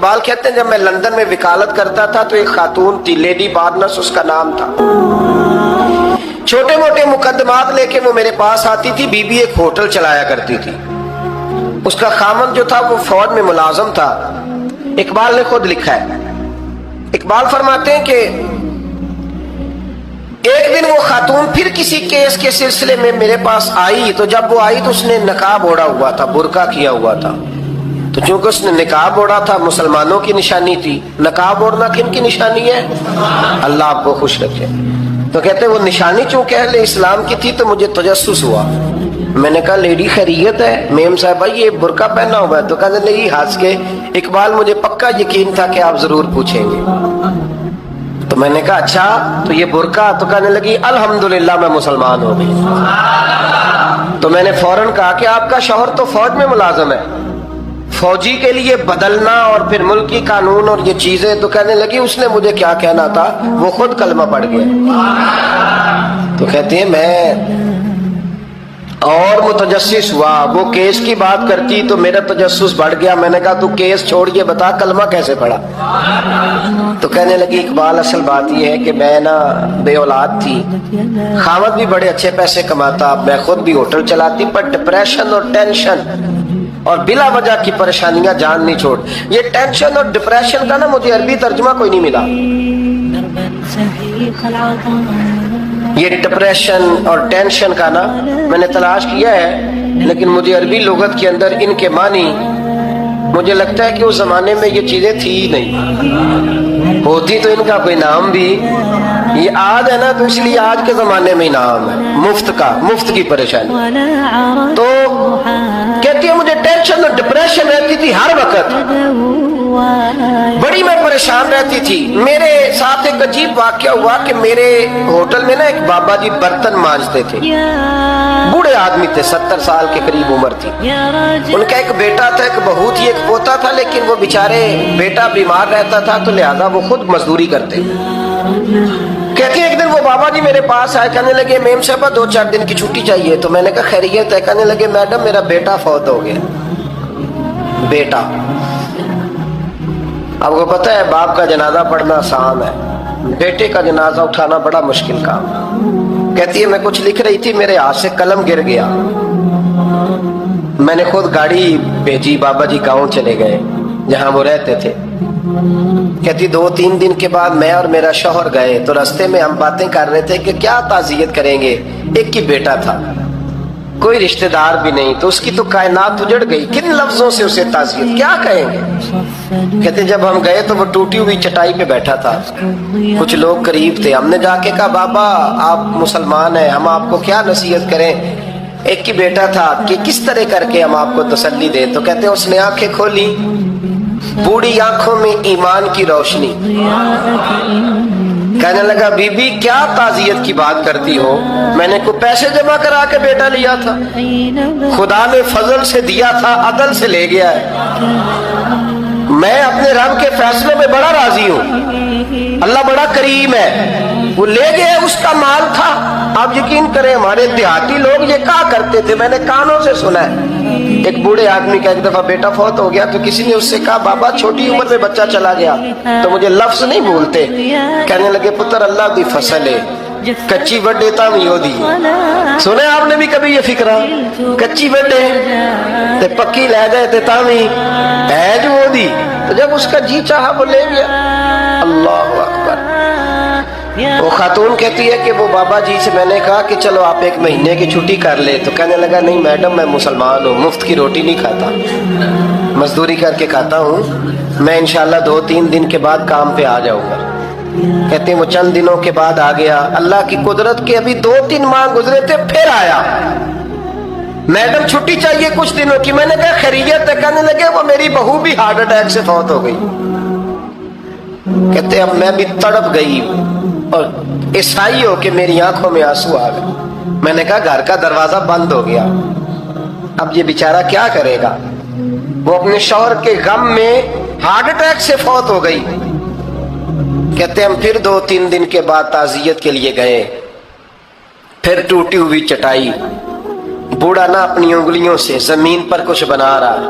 اقبال کہتے ہیں جب میں لندن میں وکالت کرتا تھا تو ایک خاتون تھی، لیڈی بارنس اس کا نام تھا، چھوٹے موٹے مقدمات لے کے وہ میرے پاس آتی تھی۔ بی بی ایک ہوٹل چلایا کرتی تھی، اس کا خامن جو تھا وہ فوج میں ملازم تھا۔ اقبال نے خود لکھا ہے، اقبال فرماتے ہیں کہ ایک دن وہ خاتون پھر کسی کیس کے سلسلے میں میرے پاس آئی، تو جب وہ آئی تو اس نے نقاب اوڑھا ہوا تھا، برقع کیا ہوا تھا۔ تو چونکہ اس نے نقاب اوڑھا تھا، مسلمانوں کی نشانی تھی۔ نقاب اوڑھنا کن کی نشانی ہے؟ اللہ آپ کو خوش رکھے۔ تو کہتے ہیں وہ نشانی چونکہ اہل اسلام کی تھی تو مجھے تجسس ہوا۔ میں نے کہا لیڈی خیریت ہے؟ میم صاحبہ یہ برقع پہنا ہوا ہے؟ تو کہنے لگی ہنس کے، اقبال مجھے پکا یقین تھا کہ آپ ضرور پوچھیں گے۔ تو میں نے کہا اچھا تو یہ برقع؟ تو کہنے لگی الحمدللہ میں مسلمان ہو گئی۔ تو میں نے فوراً کہا کہ آپ کا شوہر تو فوج میں ملازم ہے، فوجی کے لیے بدلنا اور پھر ملکی قانون اور یہ چیزیں۔ تو کہنے لگی اس نے مجھے کیا کہنا تھا، وہ خود کلمہ پڑھ گیا۔ تو کہتے ہیں میں اور متجسس ہوا، وہ کیس کی بات کرتی تو میرا تجسس بڑھ گیا۔ میں نے کہا تو کیس چھوڑ یہ بتا کلمہ کیسے پڑھا؟ تو کہنے لگی اقبال اصل بات یہ ہے کہ میں نا بے اولاد تھی، خاوند بھی بڑے اچھے پیسے کماتا، میں خود بھی ہوٹل چلاتی، پر ڈپریشن اور ٹینشن اور بلا وجہ کی پریشانیاں جان نہیں چھوڑ۔ یہ ٹینشن اور ڈپریشن کا نا مجھے عربی ترجمہ کوئی نہیں ملا۔ یہ ڈپریشن اور ٹینشن کا نا میں نے تلاش کیا ہے، لیکن مجھے عربی لغت کے اندر ان کے معنی مجھے لگتا ہے کہ اس زمانے میں یہ چیزیں تھی ہی نہیں، ہوتی تو ان کا کوئی نام بھی، یہ آج ہے نا تو اس لیے آج کے زمانے میں ہی نام ہے مفت کا، مفت کی پریشانی۔ تو کہتی ہے مجھے ٹینشن اور ڈپریشن رہتی تھی ہر وقت، بڑی میں پریشان رہتی تھی۔ میرے ساتھ ایک عجیب واقعہ ہوا کہ میرے ہوٹل میں نا ایک بابا جی برتن مانجتے تھے، بوڑھے آدمی تھے، 70 سال کے قریب عمر تھی۔ ان کا ایک بیٹا تھا، ایک بہو تھی، ایک پوتا تھا، لیکن وہ بیچارے بیٹا بیمار رہتا تھا تو لہذا وہ خود مزدوری کرتے۔ کہتی ہے ایک دن وہ بابا جی میرے پاس آئے، کہنے لگے میم صاحبہ 2-4 دن کی چھٹی چاہیے۔ تو میں نے کہا خیریت ہے؟ کہنے لگے میڈم میرا بیٹا فوت ہو گیا۔ بیٹا، آپ کو پتہ ہے باپ کا جنازہ پڑھنا آسان ہے، بیٹے کا جنازہ اٹھانا بڑا مشکل کام ہے۔ کہتی ہے میں کچھ لکھ رہی تھی، میرے ہاتھ سے قلم گر گیا، میں نے خود گاڑی بھیجی، بابا جی گاؤں چلے گئے جہاں وہ رہتے تھے۔ کہتی 2-3 دن کے بعد میں اور میرا شوہر گئے تو راستے میں ہم باتیں کر رہے تھے کہ کیا تعزیت کریں گے، ایک ہی بیٹا تھا، کوئی رشتہ دار بھی نہیں، تو اس کی تو کائنات اجڑ گئی، کن لفظوں سے اسے تعزیت کیا کہیں گے؟ کہتے جب ہم گئے تو وہ ٹوٹی ہوئی چٹائی پہ بیٹھا تھا، کچھ لوگ قریب تھے، ہم نے جا کے کہا بابا آپ مسلمان ہیں، ہم آپ کو کیا نصیحت کریں، ایک ہی بیٹا تھا، کہ کس طرح کر کے ہم آپ کو تسلی دیں؟ تو کہتے ہیں اس نے آنکھیں کھولی، بوڑھی آنکھوں میں ایمان کی روشنی، کہنے لگا بی بی کیا تعزیت کی بات کرتی ہو، میں نے کوئی پیسے جمع کرا کے بیٹا لیا تھا، خدا نے فضل سے دیا تھا، عدل سے لے گیا ہے، میں اپنے رب کے فیصلے میں بڑا راضی ہوں، اللہ بڑا کریم ہے، وہ لے گیا اس کا مال تھا۔ آپ یقین کریں ہمارے دیہاتی لوگ یہ کہا کرتے تھے، میں نے کانوں سے سنا ہے، ایک بوڑھے آدمی کا ایک دفعہ بیٹا فوت ہو گیا تو کسی نے اس سے کہا بابا چھوٹی عمر میں بچہ چلا گیا، تو مجھے لفظ نہیں بھولتے، کہنے لگے پتر اللہ دی فصل ہے، کچی وڈے تام ہی ہو دی۔ سنے آپ نے بھی کبھی یہ فکرہ، کچی وڈے تے پکی لے گئے تے تام ہی ہے جو ہو دی، تو جب اس کا جی چاہا وہ لے گیا۔ اللہ اکبر۔ وہ خاتون کہتی ہے کہ وہ بابا جی سے میں نے کہا کہ چلو آپ 1 مہینے کی چھٹی کر لے، تو کہنے لگا نہیں میڈم میں مسلمان ہوں، مفت کی روٹی نہیں کھاتا، مزدوری کر کے کھاتا ہوں، میں انشاءاللہ 2-3 دن کے بعد کام پہ آ جاؤں گا۔ کہتے ہیں وہ چند دنوں کے بعد آ گیا، اللہ کی قدرت کے ابھی 2-3 ماہ گزرے تھے پھر آیا، میڈم چھٹی چاہیے کچھ دنوں کی، میں نے کہا خیریت ہے؟ کہنے لگے وہ میری بہو بھی ہارٹ اٹیک سے فوت ہو گئی۔ کہتے اب میں بھی تڑپ گئی اور عیسائی ہو کہ میری آنکھوں میں آنسو آ گئے، میں نے کہا گھر کا دروازہ بند ہو گیا، اب یہ بیچارہ کیا کرے گا؟ وہ اپنے شوہر کے غم میں ہارٹ اٹیک سے فوت ہو گئی۔ کہتے ہم پھر 2-3 دن کے بعد تعزیت کے لیے گئے، پھر ٹوٹی ہوئی چٹائی، بوڑھا نہ اپنی انگلیوں سے زمین پر کچھ بنا رہا ہے۔